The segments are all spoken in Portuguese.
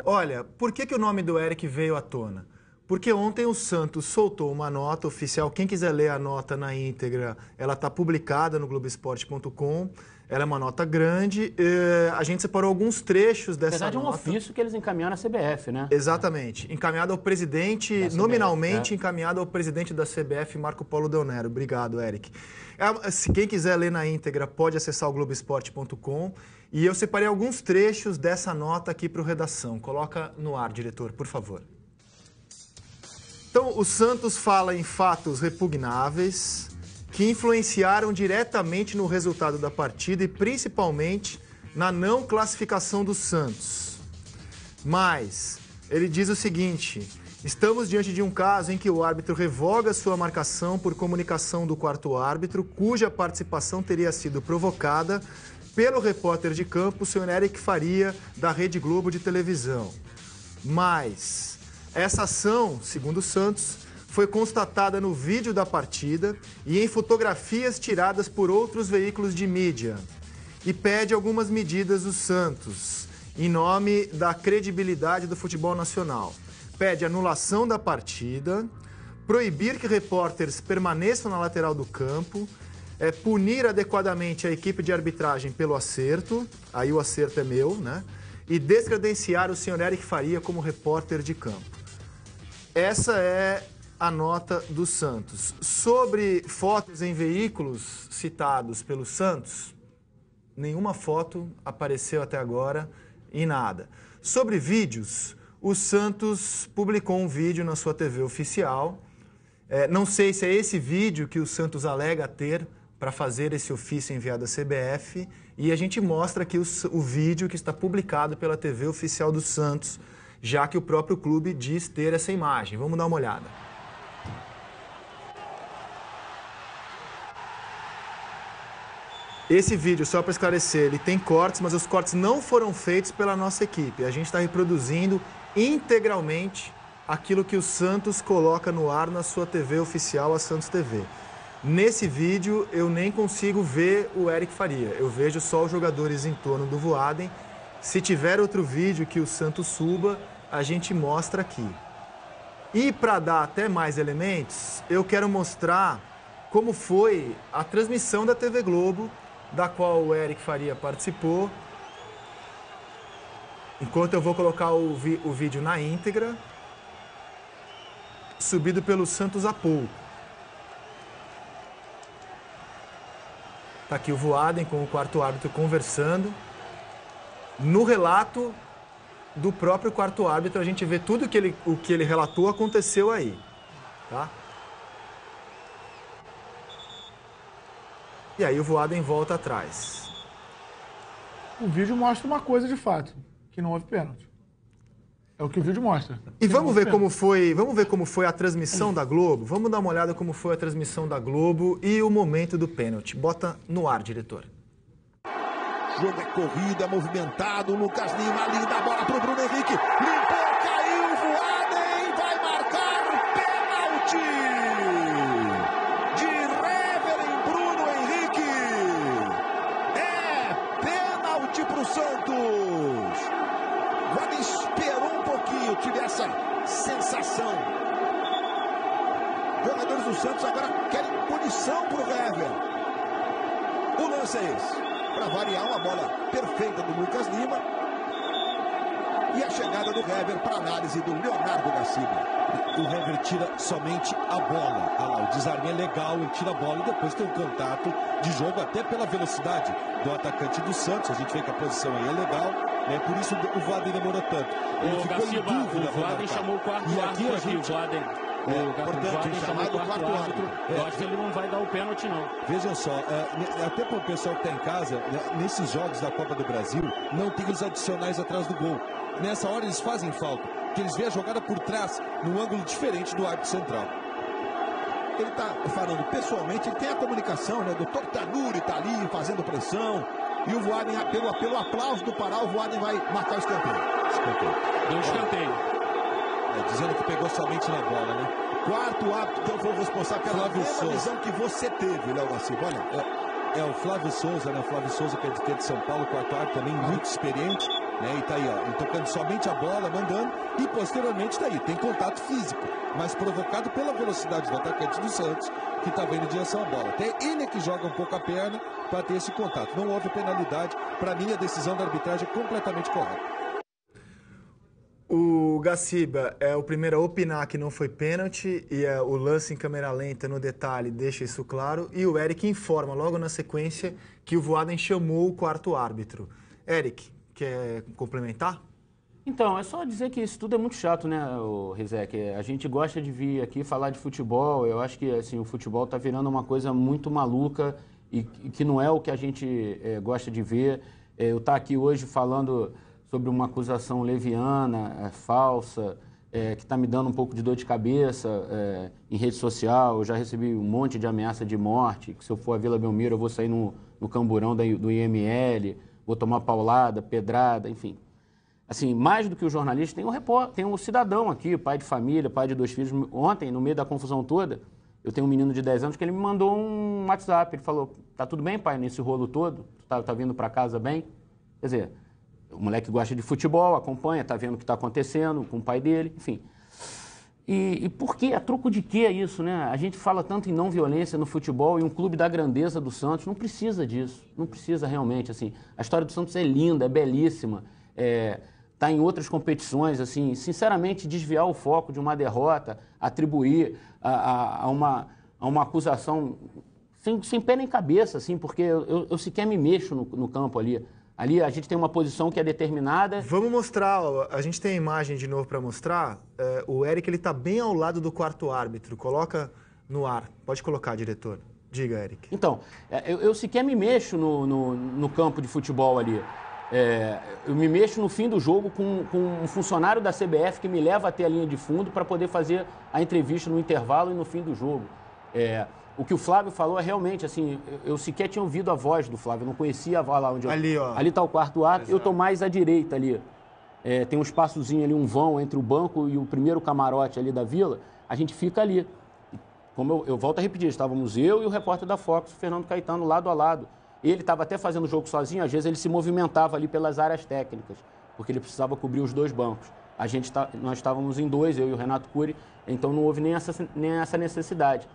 Olha, por que o nome do Eric veio à tona? Porque ontem o Santos soltou uma nota oficial. Quem quiser ler a nota na íntegra, ela está publicada no Globoesporte.com. Ela é uma nota grande. A gente separou alguns trechos dessa nota. Na verdade, é um ofício que eles encaminharam à CBF, né? Exatamente. Encaminhado ao presidente, CBF, nominalmente encaminhado ao presidente da CBF, Marco Polo Del Nero. Obrigado, Eric. Quem quiser ler na íntegra, pode acessar o Globoesporte.com. E eu separei alguns trechos dessa nota aqui para o Redação. Coloca no ar, diretor, por favor. Então, o Santos fala em fatos repugnáveis que influenciaram diretamente no resultado da partida e principalmente na não classificação do Santos. Mas ele diz o seguinte: estamos diante de um caso em que o árbitro revoga sua marcação por comunicação do quarto árbitro, cuja participação teria sido provocada pelo repórter de campo, o senhor Eric Faria, da Rede Globo de televisão. Mas essa ação, segundo o Santos, foi constatada no vídeo da partida e em fotografias tiradas por outros veículos de mídia. E pede algumas medidas do Santos, em nome da credibilidade do futebol nacional. Pede anulação da partida, proibir que repórteres permaneçam na lateral do campo, punir adequadamente a equipe de arbitragem pelo acerto, aí o acerto é meu, né? E descredenciar o senhor Eric Faria como repórter de campo. Essa é a nota do Santos. Sobre fotos em veículos citados pelo Santos, nenhuma foto apareceu até agora e nada. Sobre vídeos, o Santos publicou um vídeo na sua TV oficial. Não sei se é esse vídeo que o Santos alega ter para fazer esse ofício enviado à CBF. E a gente mostra aqui o vídeo que está publicado pela TV oficial do Santos, já que o próprio clube diz ter essa imagem. Vamos dar uma olhada. Esse vídeo, só para esclarecer, ele tem cortes, mas os cortes não foram feitos pela nossa equipe. A gente está reproduzindo integralmente aquilo que o Santos coloca no ar na sua TV oficial, a Santos TV. Nesse vídeo, eu nem consigo ver o Eric Faria. Eu vejo só os jogadores em torno do Voaden. Se tiver outro vídeo que o Santos suba, a gente mostra aqui. E para dar até mais elementos, eu quero mostrar como foi a transmissão da TV Globo, da qual o Eric Faria participou. Enquanto eu vou colocar o vídeo na íntegra, subido pelo Santos há pouco. Está aqui o Voaden com o quarto árbitro conversando. No relato do próprio quarto árbitro, a gente vê tudo o que ele relatou aconteceu aí. Tá? E aí o Voaden volta atrás. O vídeo mostra uma coisa de fato, que não houve pênalti. É o que o vídeo mostra. E vamos ver como foi a transmissão da Globo? Vamos dar uma olhada como foi a transmissão da Globo e o momento do pênalti. Bota no ar, diretor. O jogo é corrido, é movimentado. O Lucas Lima, linda bola pro Bruno Henrique. Limpou, caiu, Voaden vai marcar pênalti de Hever em Bruno Henrique. É pênalti pro Santos. Voaden esperou um pouquinho, tive essa sensação. Jogadores do Santos agora querem punição pro Hever. O lance é esse. Para variar, uma bola perfeita do Lucas Lima. E a chegada do Hever para análise do Leonardo da Silva. O Hever tira somente a bola. Olha lá, o desarme é legal, ele tira a bola e depois tem um contato de jogo, até pela velocidade do atacante do Santos. A gente vê que a posição aí é legal, né? Por isso o Voaden demorou tanto. Ele ficou em dúvida. O Voaden chamou o quarto árbitro aqui. O Voaden chamou o quarto árbitro. Eu acho que ele não vai dar o pênalti, não. Vejam só, até para o pessoal que está em casa, nesses jogos da Copa do Brasil, não tem os adicionais atrás do gol. Nessa hora eles fazem falta, porque eles veem a jogada por trás, num ângulo diferente do árbitro central. Ele está falando pessoalmente, ele tem a comunicação, né? O Dr. Tanuri está ali fazendo pressão. E o Voaden, pelo aplauso do Pará, o Voaden vai marcar o escanteio. Deu escanteio. Dizendo que pegou somente na bola, né? Quarto árbitro, então, foi o responsável pela mesma visão que você teve, Léo Garcia. Olha, o Flávio Souza, né? O Flávio Souza, que é de São Paulo, quarto árbitro também muito experiente. né? E tá aí, ó, tocando somente a bola, mandando, e posteriormente tá aí, tem contato físico, mas provocado pela velocidade do atacante do Santos, que tá vendo em direção à bola. Até ele é que joga um pouco a perna para ter esse contato. Não houve penalidade. Para mim, a decisão da arbitragem é completamente correta. O Gaciba é o primeiro a opinar que não foi pênalti e o lance em câmera lenta, no detalhe, deixa isso claro. E o Eric informa logo na sequência que o Voaden chamou o quarto árbitro. Eric, quer complementar? Então, é só dizer que isso tudo é muito chato, né, Rizek? A gente gosta de vir aqui falar de futebol. Eu acho que assim, o futebol está virando uma coisa muito maluca e que não é o que a gente gosta de ver. Eu estou aqui hoje falando sobre uma acusação leviana, falsa, que está me dando um pouco de dor de cabeça em rede social. Eu já recebi um monte de ameaça de morte, que se eu for à Vila Belmiro eu vou sair no camburão do IML, vou tomar paulada, pedrada, enfim. Assim, mais do que o jornalista, tem um cidadão aqui, pai de família, pai de 2 filhos. Ontem, no meio da confusão toda, eu tenho um menino de 10 anos que ele me mandou um WhatsApp. Ele falou, tá tudo bem, pai, nesse rolo todo? Tá vindo para casa bem? Quer dizer, o moleque gosta de futebol, acompanha, tá vendo o que está acontecendo com o pai dele, enfim. E por quê? A troco de quê é isso, né? A gente fala tanto em não violência no futebol e um clube da grandeza do Santos não precisa disso. Não precisa realmente, assim. A história do Santos é linda, é belíssima, está em outras competições, assim, sinceramente, desviar o foco de uma derrota, atribuir a uma acusação sem pé nem cabeça, assim, porque eu sequer me mexo no campo ali. Ali a gente tem uma posição que é determinada. Vamos mostrar, a gente tem a imagem de novo para mostrar. O Eric ele está bem ao lado do quarto árbitro. Coloca no ar. Pode colocar, diretor. Diga, Eric. Então, eu sequer me mexo no campo de futebol ali. Eu me mexo no fim do jogo com um funcionário da CBF que me leva até a linha de fundo para poder fazer a entrevista no intervalo e no fim do jogo. O que o Flávio falou é realmente, assim, eu sequer tinha ouvido a voz do Flávio, eu não conhecia a voz lá onde ali, ó. Ali está o quarto árbitro, eu estou mais à direita ali. Tem um espaçozinho ali, um vão entre o banco e o primeiro camarote ali da Vila, a gente fica ali. Como eu volto a repetir, estávamos eu e o repórter da Fox, o Fernando Caetano, lado a lado. Ele estava até fazendo o jogo sozinho, às vezes ele se movimentava ali pelas áreas técnicas, porque ele precisava cobrir os 2 bancos. Nós estávamos em 2, eu e o Renato Cury, então não houve nem essa necessidade.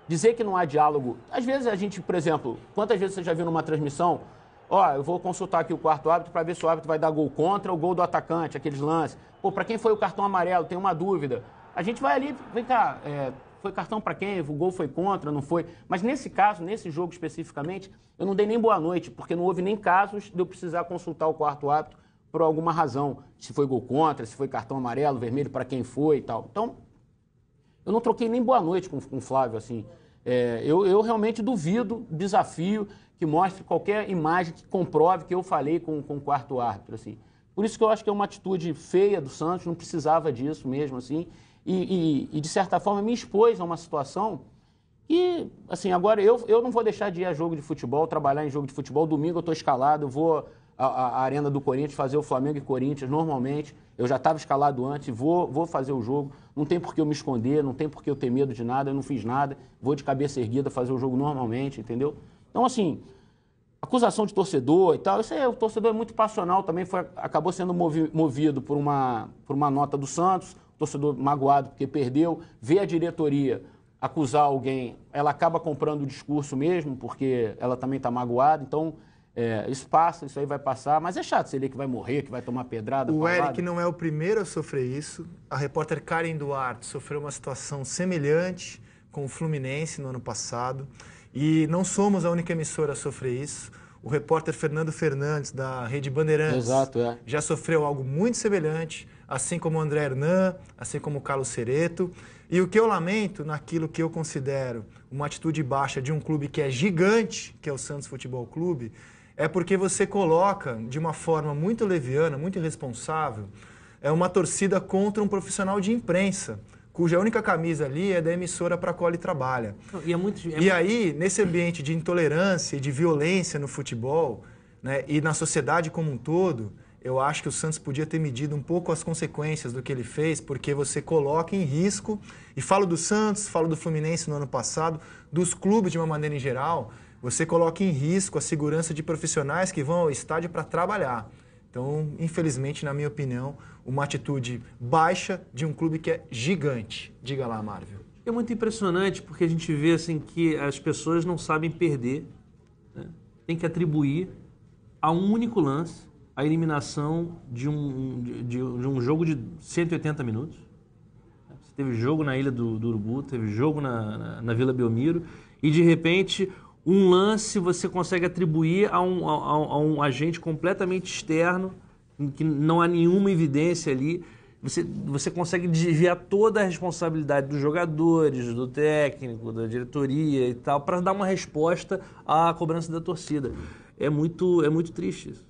Dizer que não há diálogo, às vezes a gente, por exemplo, quantas vezes você já viu numa transmissão, eu vou consultar aqui o quarto árbitro para ver se o árbitro vai dar gol contra ou gol do atacante, aqueles lances. Para quem foi o cartão amarelo, tem uma dúvida. A gente vai ali, vem cá, foi cartão para quem? O gol foi contra, não foi? Mas nesse caso, nesse jogo especificamente, eu não dei nem boa noite, porque não houve nem casos de eu precisar consultar o quarto árbitro por alguma razão. Se foi gol contra, se foi cartão amarelo, vermelho para quem foi e tal. Então, eu não troquei nem boa noite com o Flávio, assim. Eu realmente duvido, desafio que mostre qualquer imagem que comprove que eu falei com o quarto árbitro, assim. Por isso que eu acho que é uma atitude feia do Santos, não precisava disso mesmo, assim. E de certa forma, me expôs a uma situação que, assim, agora eu não vou deixar de ir a jogo de futebol, trabalhar em jogo de futebol. Domingo eu estou escalado, eu vou à Arena do Corinthians fazer o Flamengo e Corinthians normalmente. Eu já estava escalado antes, vou fazer o jogo. Não tem por que eu me esconder, não tem por que eu ter medo de nada, eu não fiz nada. Vou de cabeça erguida fazer o jogo normalmente, entendeu? Então, assim, acusação de torcedor e tal, isso aí, o torcedor é muito passional também, acabou sendo movido por uma nota do Santos, o torcedor magoado porque perdeu, vê a diretoria acusar alguém, ela acaba comprando o discurso mesmo, porque ela também está magoada, então isso passa, isso aí vai passar, mas é chato você ler que vai morrer, que vai tomar pedrada. O Eric não é o primeiro a sofrer isso, a repórter Karen Duarte sofreu uma situação semelhante com o Fluminense no ano passado, e não somos a única emissora a sofrer isso. O repórter Fernando Fernandes, da Rede Bandeirantes, já sofreu algo muito semelhante, assim como o André Hernan, assim como o Carlos Cereto. E o que eu lamento naquilo que eu considero uma atitude baixa de um clube que é gigante, que é o Santos Futebol Clube, é porque você coloca de uma forma muito leviana, muito irresponsável, uma torcida contra um profissional de imprensa, cuja única camisa ali é da emissora para a qual ele trabalha. E aí, nesse ambiente de intolerância e de violência no futebol, né, e na sociedade como um todo, eu acho que o Santos podia ter medido um pouco as consequências do que ele fez, porque você coloca em risco, e falo do Santos, falo do Fluminense no ano passado, dos clubes de uma maneira em geral, você coloca em risco a segurança de profissionais que vão ao estádio para trabalhar. Então, infelizmente, na minha opinião, uma atitude baixa de um clube que é gigante. Diga lá, Marvel. É muito impressionante porque a gente vê assim, que as pessoas não sabem perder, né? Tem que atribuir a um único lance a eliminação de um jogo de 180 minutos. Você teve jogo na Ilha do Urubu, teve jogo na Vila Belmiro, e de repente um lance você consegue atribuir a um agente completamente externo, em que não há nenhuma evidência ali. Você consegue desviar toda a responsabilidade dos jogadores, do técnico, da diretoria e tal, para dar uma resposta à cobrança da torcida. É muito triste isso.